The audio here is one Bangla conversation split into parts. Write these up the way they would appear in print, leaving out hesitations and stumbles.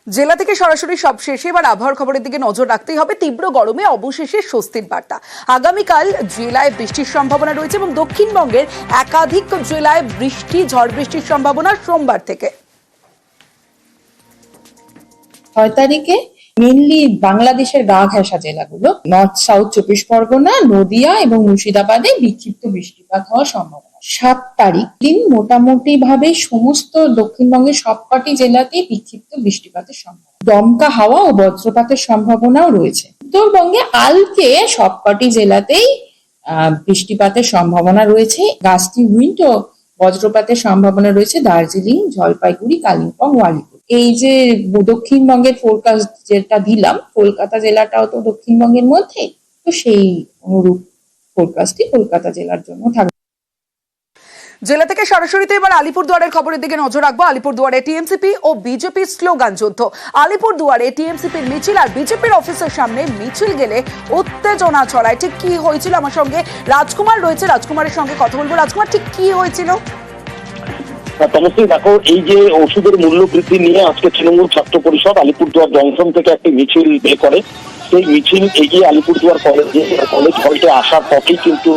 জেলা থেকে সরাসরি সব শেষে এবার আবহাওয়ার খবরের দিকে নজর রাখতেই হবে। তীব্র গরমে অবশেষে স্বস্তির বার্তা। আগামীকাল জেলায় বৃষ্টির সম্ভাবনা রয়েছে এবং দক্ষিণবঙ্গের একাধিক জেলায় ঝড় বৃষ্টির সম্ভাবনা সোমবার থেকে। 6 তারিখে মেনলি বাংলাদেশের গা ঘেঁষা জেলাগুলো নর্থ সাউথ 24 পরগনা, নদিয়া এবং মুর্শিদাবাদে বিক্ষিপ্ত বৃষ্টিপাত হওয়ার সম্ভাবনা। 7 তারিখ দিন মোটামুটি ভাবে সমস্ত দক্ষিণবঙ্গের সবকটি জেলাতেই বিক্ষিপ্ত বৃষ্টিপাতের সম্ভাবনা। দমকা হাওয়া ও বজ্রপাতের সম্ভাবনাও রয়েছে। উত্তরবঙ্গে কালকে সবকটি জেলাতেই বৃষ্টিপাতের সম্ভাবনা রয়েছে। গাস্টি উইন্ড ও বজ্রপাতের সম্ভাবনা রয়েছে দার্জিলিং, জলপাইগুড়ি, কালিম্পং ও আলিপুর। এই যে দক্ষিণবঙ্গের ফোরকাস্ট যেটা দিলাম, কলকাতা জেলাটাও তো দক্ষিণবঙ্গের মধ্যে, তো সেই অনুরূপ ফোরকাস্টই কলকাতা জেলার জন্য থাকবে। জেলা থেকে সরাসরি এবার আলিপুরদুয়ারের খবরের দিকে নজর রাখবো। আলিপুরদুয়ারে টিএমসিপি ও বিজেপির স্লোগান যুদ্ধ। আলিপুরদুয়ারে টিএমসিপির মিছিল আর বিজেপির অফিসের সামনে মিছিল গেলে উত্তেজনা ছড়ায়। ঠিক কি হয়েছিল? আমার সঙ্গে রাজকুমার রয়েছে, রাজকুমারের সঙ্গে কথা বলবো। রাজকুমার, ঠিক কি হয়েছিল? দেখো, এই যে ওষুধের মূল্য বৃদ্ধি নিয়ে আজকে তৃণমূল ছাত্র পরিষদ আলিপুরদুয়ার জংশন থেকে একটি মিছিল বের করে। সেই মিছিল এগিয়ে আলিপুরদুয়ার কলেজ হলটে আসার পথেই কিন্তু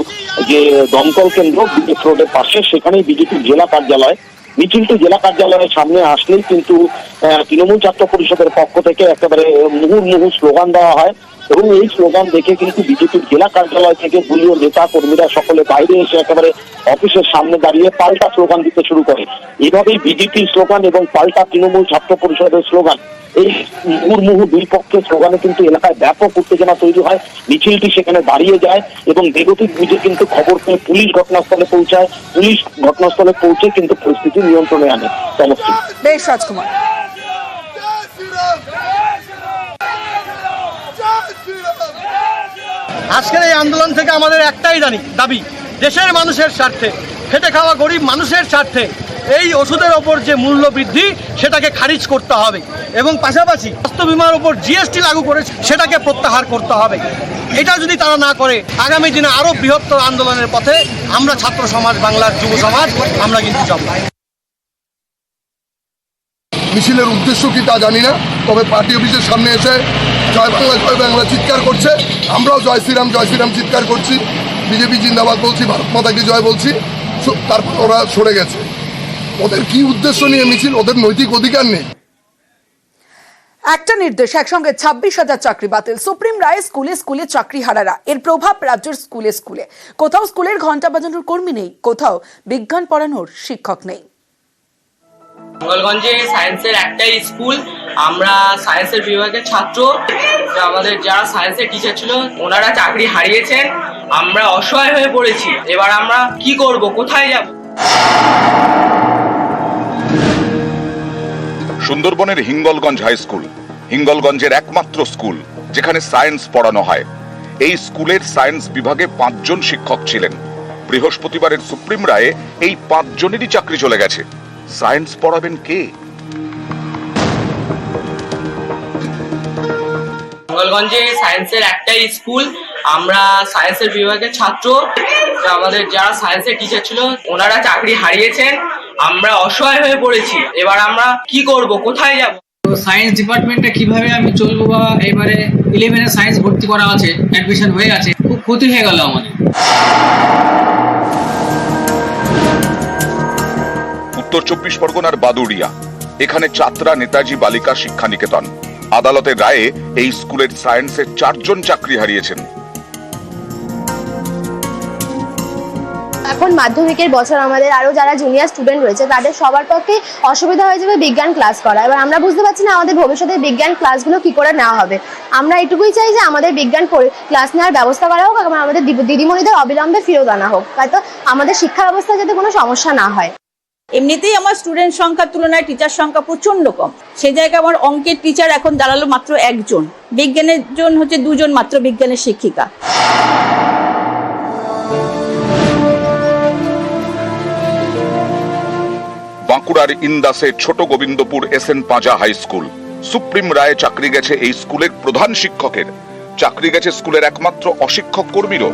যে দমকল কেন্দ্র বিজেপি রোডের পাশে, সেখানেই বিজেপির জেলা কার্যালয়। মিছিলটি জেলা কার্যালয়ের সামনে আসলেই কিন্তু তৃণমূল ছাত্র পরিষদের পক্ষ থেকে একেবারে মুহুর্মুহু স্লোগান দেওয়া হয় এবং এই স্লোগান দেখে কিন্তু বিজেপির জেলা কার্যালয় থেকে দলীয় নেতা কর্মীরা সকলে বাইরে এসে একেবারে অফিসের সামনে দাঁড়িয়ে পাল্টা স্লোগান দিতে শুরু করে। এভাবেই বিজেপির স্লোগান এবং পাল্টা তৃণমূল ছাত্র পরিষদের স্লোগান, এই মুহুর্মুহু দুই পক্ষের স্লোগানে কিন্তু এলাকায় ব্যাপক উত্তেজনা তৈরি হয়। মিছিলটি সেখানে দাঁড়িয়ে যায় এবং বেগতিক বুঝে কিন্তু খবর পেয়ে পুলিশ ঘটনাস্থলে পৌঁছায়। পুলিশ ঘটনাস্থলে পৌঁছে কিন্তু পরিস্থিতি নিয়ন্ত্রণে আনে। সমস্ত বেশ, রাজকুমার। আজকের এই আন্দোলন থেকে আমাদের একটাই দাবি, দেশের মানুষের স্বার্থে, খেটে খাওয়া গরিব মানুষের স্বার্থে এই ওষুধের ওপর যে মূল্য বৃদ্ধি সেটাকে খারিজ করতে হবে এবং পাশাপাশি স্বাস্থ্য বিমার ওপর জিএসটি লাগু করেছে সেটাকে প্রত্যাহার করতে হবে। এটা যদি তারা না করে আগামী দিনে আরো বৃহত্তর আন্দোলনের পথে আমরা ছাত্র সমাজ, বাংলার যুব সমাজ আমরা কিন্তু যাব। মিছিলের উদ্দেশ্য কি তা জানি না, তবে পার্টি অফিসের সামনে এসে জয় বাংলা চিৎকার করছে, আমরাও জয় শ্রীরাম চিৎকার করছি, বিজেপি জিন্দাবাদ বলছি, ভারত মাতাকে জয় বলছি। তারপর ওরা সরে গেছে। ওদের কি উদ্দেশ্য নিয়ে মিছিল? ওদের নৈতিক অধিকার নেই। একটা নির্দেশ, একসঙ্গে 26,000 চাকরি বাতিল। সুপ্রিম রায়ে স্কুলে স্কুলে চাকরি হারারা। এর প্রভাব রাজ্যের স্কুলে স্কুলে। কোথাও স্কুলের ঘন্টা বাজানোর কর্মী নেই, কোথাও বিজ্ঞান পড়ানোর শিক্ষক নেই। মঙ্গলগঞ্জে সায়েন্সের একটাই স্কুল, আমরা সায়েন্সের বিভাগের ছাত্র। আমাদের যারা সায়েন্সের টিচার ছিল ওনারা চাকরি হারিয়েছেন, আমরা অসহায় হয়ে পড়েছি। এবার আমরা কি করব, কোথায় যাব? সুন্দরবনের হিঙ্গলগঞ্জ হাই স্কুল হিঙ্গলগঞ্জের একমাত্র স্কুল যেখানে সায়েন্স পড়ানো হয়। এই স্কুলের সায়েন্স বিভাগে 5 জন শিক্ষক ছিলেন। বৃহস্পতিবারের সুপ্রিম রায়ে এই 5 জনেরই চাকরি চলে গেছে। সায়েন্স পড়াবেন কে? মঙ্গলগঞ্জে সায়েন্সের একটাই স্কুল, আমরা সায়েন্সের বিভাগের ছাত্র। আমাদের যারা সায়েন্সের টিচার ছিল ওনারা চাকরি হারিয়েছেন, আমরা অসহায় হয়ে পড়েছি। এবার আমরা কি করব, কোথায় যাব? সায়েন্স ডিপার্টমেন্টে কিভাবে আমি চলবো? বা এবারে 11-এ সায়েন্স ভর্তি করা আছে, অ্যাডমিশন হয়ে আছে, খুব ক্ষতি হয়ে গেল আমাদের। উত্তর 24 পরগনার বাদুড়িয়া, এখানে চাতরা নেতাজি বালিকা শিক্ষা নিকেতন। আদালতের রায়ে এই স্কুলের সায়েন্সের 4 জন চাকরি হারিয়েছেন। এখন মাধ্যমিকের বছর, আমাদের আরো যারা জুনিয়র স্টুডেন্ট রয়েছে তাদের সবার পক্ষে অসুবিধা হয়ে যাবে বিজ্ঞান ক্লাস করা। এবার আমরা বুঝতে পারছি না আমাদের ভবিষ্যতে বিজ্ঞান ক্লাসগুলো কি করে নেওয়া হবে। আমরা এটুকুই চাই যে আমাদের বিজ্ঞান ক্লাস নেওয়ার ব্যবস্থা করা হোক এবং আমাদের দিদিমণিদের অবিলম্বে ফেরত আনা হোক, হয়তো আমাদের শিক্ষা ব্যবস্থায় যাতে কোনো সমস্যা না হয়। এমনিতেই আমার স্টুডেন্ট সংখ্যার তুলনায় টিচার সংখ্যা প্রচন্ড কম। সেই জায়গায় আমার অঙ্কের টিচার এখন দাঁড়ালো মাত্র 1 জন, বিজ্ঞানের জন হচ্ছে 2 জন মাত্র বিজ্ঞানের শিক্ষিকা। বাঁকুড়ার ইন্দাসে ছোট গোবিন্দপুর SN পাঁজা হাই স্কুল। সুপ্রিম রায়ে চাকরি গেছে এই স্কুলের প্রধান শিক্ষকের। চাকরি গেছে স্কুলের একমাত্র অশিক্ষক কর্মীরও।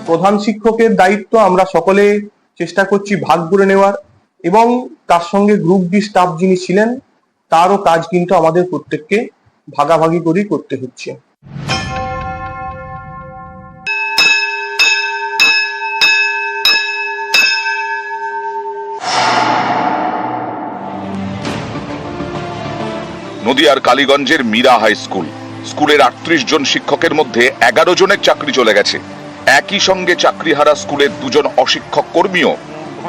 প্রধান শিক্ষকের দায়িত্ব আমরা সকলে চেষ্টা করছি ভাগ করে নেওয়ার, এবং তার সঙ্গে গ্রুপ ডি স্টাফ যিনি ছিলেন তারও কাজ কিন্তু আমাদের প্রত্যেককে ভাগাভাগি করেই করতে হচ্ছে। নদিয়ার কালীগঞ্জের মীরা হাই স্কুল, স্কুলের 38 জন শিক্ষকের মধ্যে 11 জনের চাকরি চলে গেছে। একই সঙ্গে চাকরিহারা স্কুলের 2 জন অশিক্ষক কর্মীও।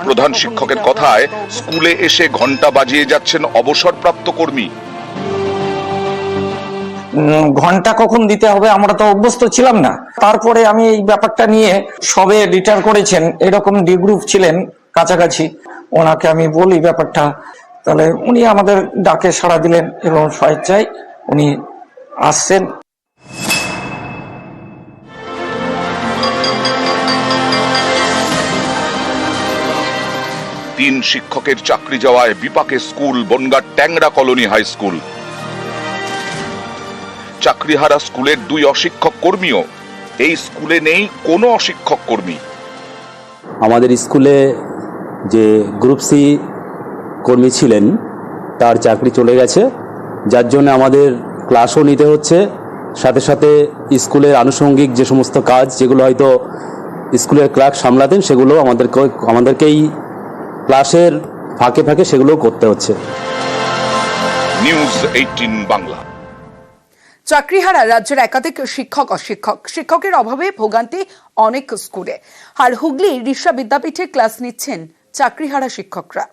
প্রধান শিক্ষকের কথায় স্কুলে এসে ঘন্টা বাজিয়ে যাচ্ছেন অবসরপ্রাপ্ত কর্মী। ঘন্টা কখন দিতে হবে আমরা তো অভ্যস্ত ছিলাম না। তারপরে আমি এই ব্যাপারটা নিয়ে সবে রিটায়ার করেছেন এরকম ডি গ্রুপ ছিলেন কাছাকাছি, ওনাকে আমি বলি ব্যাপারটা, তাহলে উনি আমাদের ডাকে সাড়া দিলেন এবং স্বেচ্ছায় উনি আসছেন। তিন শিক্ষকের চাকরি যাওয়ায় বিপাকে স্কুল বনগাঁ ট্যাংরা কলোনি হাই স্কুল। চাকরিহারা স্কুলের 2 অশিক্ষক কর্মীও। এই স্কুলে নেই কোনো অশিক্ষক কর্মী। আমাদের স্কুলে যে গ্রুপ সি কর্মী ছিলেন তার চাকরি চলে গেছে, যার জন্য আমাদের ক্লাসও নিতে হচ্ছে, সাথে সাথে স্কুলের আনুষঙ্গিক যে সমস্ত কাজ যেগুলো হয়তো স্কুলের ক্লার্ক সামলাতেন সেগুলো আমাদেরকেই ক্লাসের ফাঁকে ফাঁকে সেগুলো করতে হচ্ছে। নিউজ 18 বাংলা। চাকরিহারা রাজ্যের একাধিক শিক্ষক অশিক্ষক, শিক্ষকের অভাবে ভোগান্তি অনেক স্কুলে। আর হুগলির ঋষা বিদ্যাপীঠে ক্লাস নিচ্ছেন চাকরিহারা শিক্ষকরা।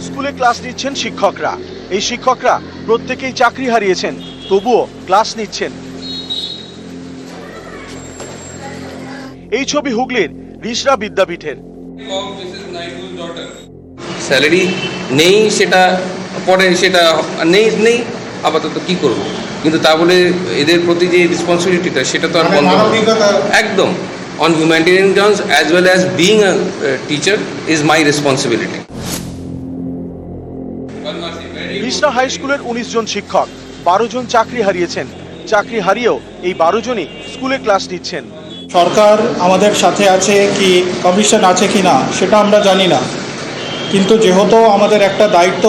স্কুলে ক্লাস নিচ্ছেন শিক্ষকরা। এই শিক্ষকরা প্রত্যেকেই চাকরি হারিয়েছেন, তবুও ক্লাস নিচ্ছেন। এই ছবি হুগলির ঋষা বিদ্যাপীঠের। স্যালারি নেই, সেটা পরে সেটা নেই আপাতত কি করব, কিন্তু তা বলে এদের প্রতি যে রেসপন্সিবিলিটিটা সেটা তো আর বন্ধ হবে একদম। On humanitarian terms as well as being a teacher is my responsibility. Risha high স্কুলের 19 জন শিক্ষক, 12 জন চাকরি হারিয়েছেন। চাকরি হারিয়েও এই 12 জনই স্কুলে ক্লাস নিচ্ছেন। সরকার আমাদের সাথে আছে কি কমিশন আছে কি না সেটা আমরা জানি না, কিন্তু যেহেতু আমাদের একটা দায়িত্ব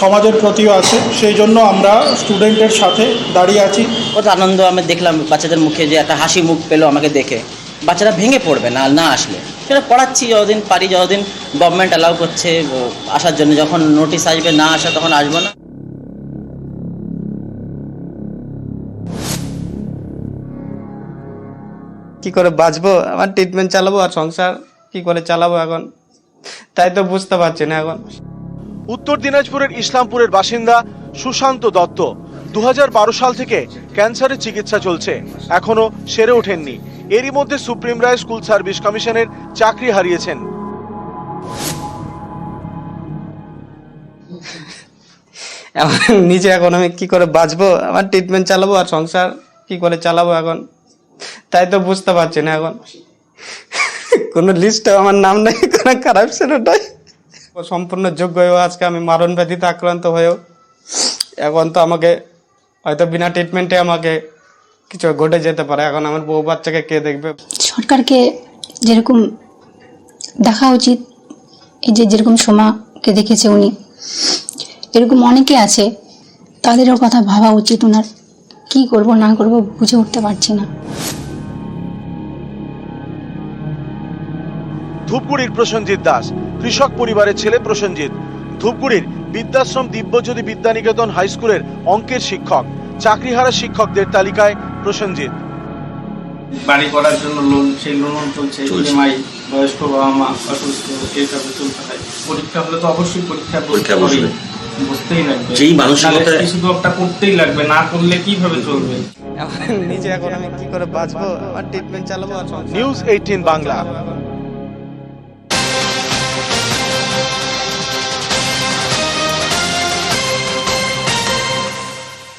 সমাজের প্রতিও আছে, সেই জন্য আমরা স্টুডেন্টের সাথে দাঁড়িয়ে আছি। কত আনন্দ আমি দেখলাম বাচ্চাদের মুখে, যে একটা হাসি মুখ পেলো আমাকে দেখে। বাচ্চারা ভেঙে পড়বে না আসলে, সেটা পড়াচ্ছি যতদিন পারি, যতদিন গভর্নমেন্ট অ্যালাউ করছে আসার জন্য। যখন নোটিশ আসবে না আসা তখন আসবো না। কি করে বাঁচবো, আমার ট্রিটমেন্ট চালাবো আর সংসার কি করে চালাবো এখন, তাই তো বুঝতে পারছি না এখন। উত্তর দিনাজপুরের ইসলামপুরের বাসিন্দা সুশান্ত দত্ত 2012 সাল থেকে ক্যান্সারের চিকিৎসা চলছে, এখনো সেরে ওঠেননি। এরই মধ্যে সুপ্রিম রায় স্কুল সার্ভিস কমিশনের চাকরি হারিয়েছেন। নিজে এখন আমি কি করে বাঁচবো, আমার ট্রিটমেন্ট চালাবো আর সংসার কি করে চালাবো এখন, তাই তো বুঝতে পারছি না এখন। কোনো লিস্টে আমার নাম নেই, কোনো কারাপশন ওটাই সম্পূর্ণ যোগ্য হয়েও আজকে আমি মারণ ব্যাধিতে আক্রান্ত হয়েও এখন তো আমাকে হয়তো বিনা ট্রিটমেন্টে আমাকে কিছু ঘটে যেতে পারে। এখন আমার বউ বাচ্চাকে কে দেখবে? সরকারকে যেরকম দেখা উচিত, এই যে যেরকম সোমাকে দেখেছে উনি, এরকম অনেকে আছে, তাদেরও কথা ভাবা উচিত। ওনার কি করব না করব বুঝে উঠতে পারছি না। ধূপগুড়ির প্রসেনজিৎ দাস কৃষক পরিবারের ছেলে প্রসেনজিৎ। ধূপগুড়ির বিদ্যাশ্রম দিব্যজ্যোতি বিদ্যানিকেতন হাই স্কুলের অঙ্কের শিক্ষক। চাকরিহারা শিক্ষকদের তালিকায় প্রসেনজিৎ। বাড়ি করার জন্য লোন, সেই লোন চলছে, ইএমআই, বয়স্ক বাবা মা অসুস্থ, এইভাবে চলতে হয়। পরীক্ষা হলে তো অবশ্যই পরীক্ষা বসতেই লাগবে, যেই মানসিকতা শুধু একটা করতেই লাগবে, না করলে কিভাবে চলবে? নিজে এখন আমি কি করে বাঁচবো, আমার ট্রিটমেন্ট চালাবো আর নিউজ 18 বাংলা।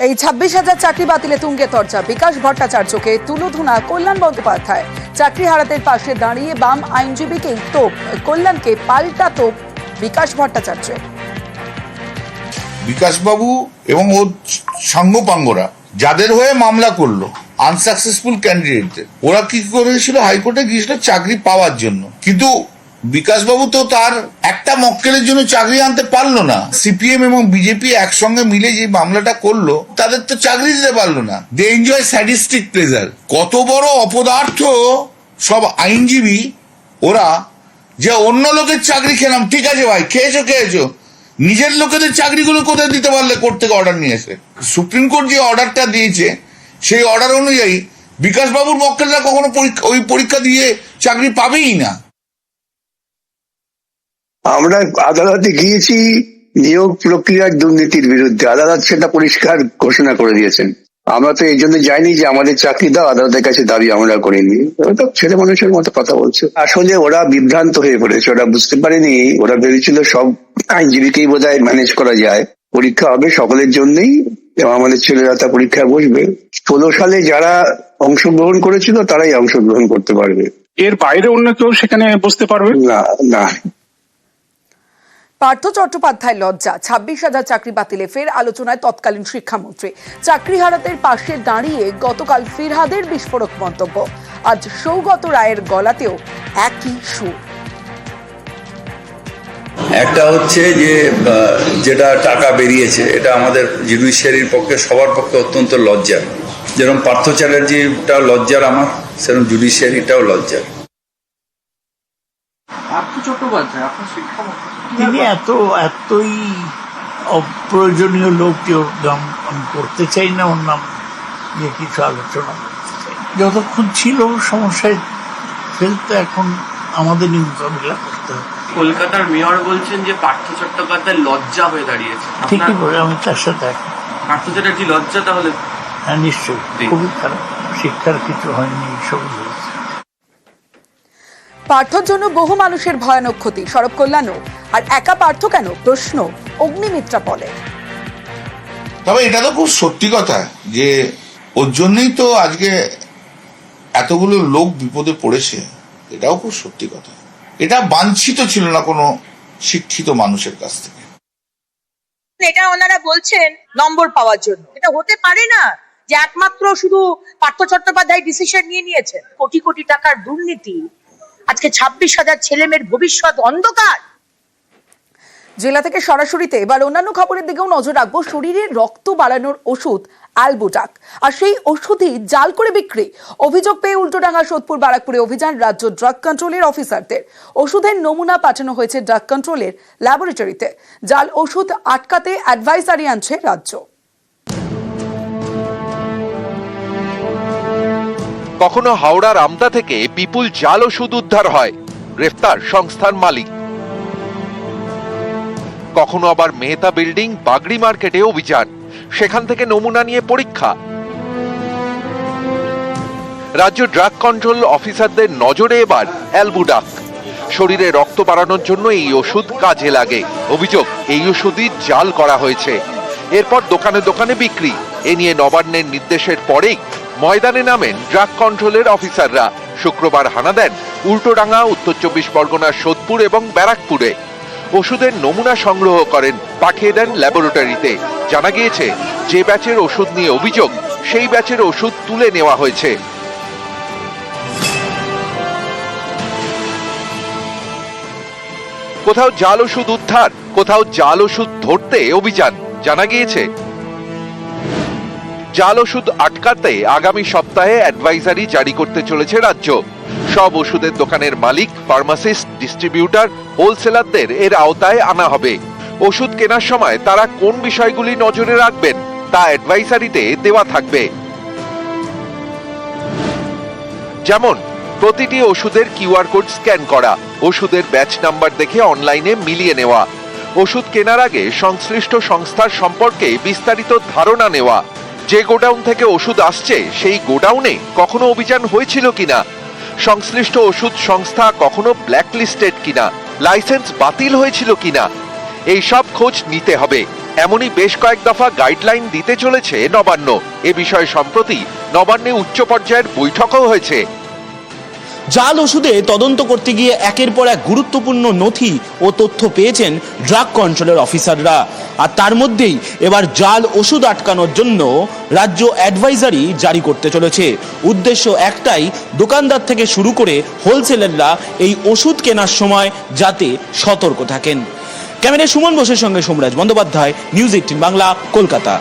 এই 26,000 চাকরি বাতিলে তুঙ্গে তর্জা। বিকাশ ভট্টাচার্যকে তুলোধুনা কল্যাণ বন্দ্যোপাধ্যায়। চাকরি হারাতের পাশে দাঁড়িয়ে বাম আইনজীবীকেই তোপ, কল্যাণকে পাল্টা তোপ বিকাশ ভট্টাচার্য। বিকাশবাবু এবং ওর সাঙ্গপাঙ্গরা যাদের হয়ে মামলা করলো আনসাকসেসফুল ক্যান্ডিডেটদের, ওরা কি করেছিল, হাইকোর্টে গিয়েছিল চাকরি পাওয়ার জন্য, কিন্তু বিকাশবাবু তো তার একটা মক্কেলের জন্য চাকরি আনতে পারলো না। সিপিএম এবং বিজেপি একসঙ্গে মিলে যে মামলাটা করলো তাদের তো চাকরি দিতে পারলো না। They enjoy sadistic pleasure. কত বড় অপদার্থ সব আইনজীবী ওরা, যে অন্য লোকের চাকরি খেলাম, ঠিক আছে ভাই খেয়েছো, নিজের লোকেদের চাকরিগুলো কোথায় দিতে পারলে কোর্ট থেকে অর্ডার নিয়ে এসে। সুপ্রিম কোর্ট যে অর্ডারটা দিয়েছে সেই অর্ডার অনুযায়ী বিকাশবাবুর মক্কেলরা কখনো ওই পরীক্ষা দিয়ে চাকরি পাবেই না। আমরা আদালতে গিয়েছি নিয়োগ প্রক্রিয়ার দুর্নীতির বিরুদ্ধে, আদালত সেটা পরিষ্কার ঘোষণা করে দিয়েছেন। আমরা তো এই জন্য যাইনি যে আমাদের চাকরি দাও, আদালতের কাছে দাবি আমরা করিনি। ওরা তো ছেলে মানুষের মতো কথা বলছে। আসলে ওরা বিভ্রান্ত হয়ে পড়েছে, ওরা বুঝতে পারেনি, ওরা ভেবেছিল সব আইনজীবীকেই বোধহয় ম্যানেজ করা যায়, পরীক্ষা হবে সকলের জন্যই এবং আমাদের ছেলেরা তা পরীক্ষায় বসবে। 16 সালে যারা অংশগ্রহণ করেছিল তারাই অংশগ্রহণ করতে পারবে, এর বাইরে অন্য কেউ সেখানে বসতে পারবে না। পার্থ চট্টোপাধ্যায় লজ্জা, 26,000 চাকরি বাতিলে ফের আলোচনায় তৎকালীন শিক্ষামন্ত্রী। চাকরি হারাতের পাশে দাঁড়িয়ে গতকাল ফিরহাদের বিস্ফোরক মন্তব্য। আজ সৌগত রায়ের গলাতেও একই সুর। একটা হচ্ছে যে যেটা টাকা বেরিয়েছে, এটা আমাদের জুডিশিয়ারির পক্ষে সবার পক্ষে অত্যন্ত লজ্জার। যেরকম পার্থ চ্যাটার্জিটা লজ্জার আমার, সেরকম জুডিশিয়ারিটাও লজ্জার। পার্থ চট্টোপাধ্যায় আপনার শিক্ষামন্ত্রী, তিনি এতই অপ্রয়োজনীয় লোক যে আমি করতে চাই না ওর নাম নিয়ে কিছু আলোচনা করতে চাই। যতক্ষণ ছিল সমস্যায় ফেলতে, এখন আমাদেরই মোকাবিলা করতে হবে। কলকাতার মেয়র বলছেন যে পার্থ চট্টোপাধ্যায় লজ্জা হয়ে দাঁড়িয়েছে। ঠিকই বলে, আমি তার সাথে পার্থ চ্যাটার্জি লজ্জা, তাহলে হ্যাঁ নিশ্চয়ই খুবই খারাপ। শিক্ষার কিছু হয়নি, সবই হয়েছে। পার্থর জন্য বহু মানুষের ভয়ানক ক্ষতি, সড়ক কল্যাণও। আর একা পার্থ কেন, প্রশ্ন অগ্নিমিত্রা বলে। তবে এটা তো খুব সত্যি কথা যে ওর জন্যই তো আজকে এতগুলো লোক বিপদে পড়েছে, এটাও খুব সত্যি কথা। এটা বাঞ্ছিত ছিল না কোনো শিক্ষিত মানুষের কাছ থেকে। এটা ওনারা বলছেন নম্বর পাওয়ার জন্য, এটা হতে পারে না যে একমাত্র শুধু পার্থ চট্টোপাধ্যায় ডিসিশন নিয়েছেন। কোটি কোটি টাকার দুর্নীতি, আজকে 26,000 ছেলেমেয়ের ভবিষ্যৎ অন্ধকার। জেলা থেকে সরাসরিতে এবার অন্যান্য খবরের দিকেও নজর রাখবো। শরীরে রক্ত বাড়ানোর ওষুধ অ্যালবুটাক, আর সেই ওষুধই জাল করে বিক্রি। অভিযোগ পেয়ে উল্টোডাঙ্গা, সোদপুর, বারাকপুরে অভিযান রাজ্য ড্রাগ কন্ট্রোলের অফিসারদের। ওষুধের নমুনা পাঠানো হয়েছে ড্রাগ কন্ট্রোলের ল্যাবরেটরিতে। জাল ওষুধ আটকাতে অ্যাডভাইজারি আনছে রাজ্য। কখনো হাওড়ার আমতা থেকে বিপুল জাল ওষুধ উদ্ধার হয়, গ্রেফতার সংস্থার মালিক। কখনো আবার মেহতা বিল্ডিং, বাগড়ি মার্কেটে অভিযান, সেখান থেকে নমুনা নিয়ে পরীক্ষা। রাজ্য ড্রাগ কন্ট্রোল অফিসারদের নজরে এবার অ্যালবুটাক। শরীরে রক্ত বাড়ানোর জন্য এই ওষুধ কাজে লাগে। অভিযোগ, এই ওষুধই জাল করা হয়েছে, এরপর দোকানে দোকানে বিক্রি। এ নিয়ে নবান্নের নির্দেশের পরেই ময়দানে নামেন ড্রাগ কন্ট্রোলের অফিসাররা। শুক্রবার হানা দেন উল্টোডাঙ্গা, উত্তর 24 পরগনার সোদপুর এবং ব্যারাকপুরে। ওষুধের নমুনা সংগ্রহ করেন, পাঠিয়ে দেন ল্যাবরেটরিতে। জানা গিয়েছে যে ব্যাচের ওষুধ নিয়ে অভিযোগ, সেই ব্যাচের ওষুধ তুলে নেওয়া হয়েছে। কোথাও জাল ওষুধ উদ্ধার, কোথাও জাল ওষুধ ধরতে অভিযান। জানা গিয়েছে জাল ওষুধ আটকাতে আগামী সপ্তাহে অ্যাডভাইজারি জারি করতে চলেছে রাজ্য। সব ওষুধের দোকানের মালিক, ফার্মাসিস্ট, ডিস্ট্রিবিউটর, হোলসেলারদের এর আওতায় আনা হবে। ওষুধ কেনার সময় তারা কোন বিষয়গুলি নজরে রাখবেন তা অ্যাডভাইজারিতে দেওয়া থাকবে। যেমন প্রতিটি ওষুধের কিউআর কোড স্ক্যান করা, ওষুধের ব্যাচ নাম্বার দেখে অনলাইনে মিলিয়ে নেওয়া, ওষুধ কেনার আগে সংশ্লিষ্ট সংস্থার সম্পর্কে বিস্তারিত ধারণা নেওয়া, যে গোডাউন থেকে ওষুধ আসছে সেই গোডাউনে কখনো অভিযান হয়েছিল কিনা, সংশ্লিষ্ট ওষুধ সংস্থা কখনো ব্ল্যাকলিস্টেড কিনা, লাইসেন্স বাতিল হয়েছিল কিনা, এই সব খোঁজ নিতে হবে। এমনই বেশ কয়েক দফা গাইডলাইন দিতে চলেছে নবান্ন। এ বিষয়ে সম্প্রতি নবান্নে উচ্চ পর্যায়ের বৈঠকও হয়েছে। জাল ওষুধে তদন্ত করতে গিয়ে একের পর এক গুরুত্বপূর্ণ নথি ও তথ্য পেয়েছেন ড্রাগ কন্ট্রোলের অফিসাররা। আর তার মধ্যেই এবার জাল ওষুধ আটকানোর জন্য রাজ্য অ্যাডভাইজারি জারি করতে চলেছে। উদ্দেশ্য একটাই, দোকানদার থেকে শুরু করে হোলসেলাররা এই ওষুধ কেনার সময় যাতে সতর্ক থাকেন। ক্যামেরায় সুমন বোসের সঙ্গে সোমরাজ বন্দ্যোপাধ্যায়, নিউজ 18 বাংলা, কলকাতা।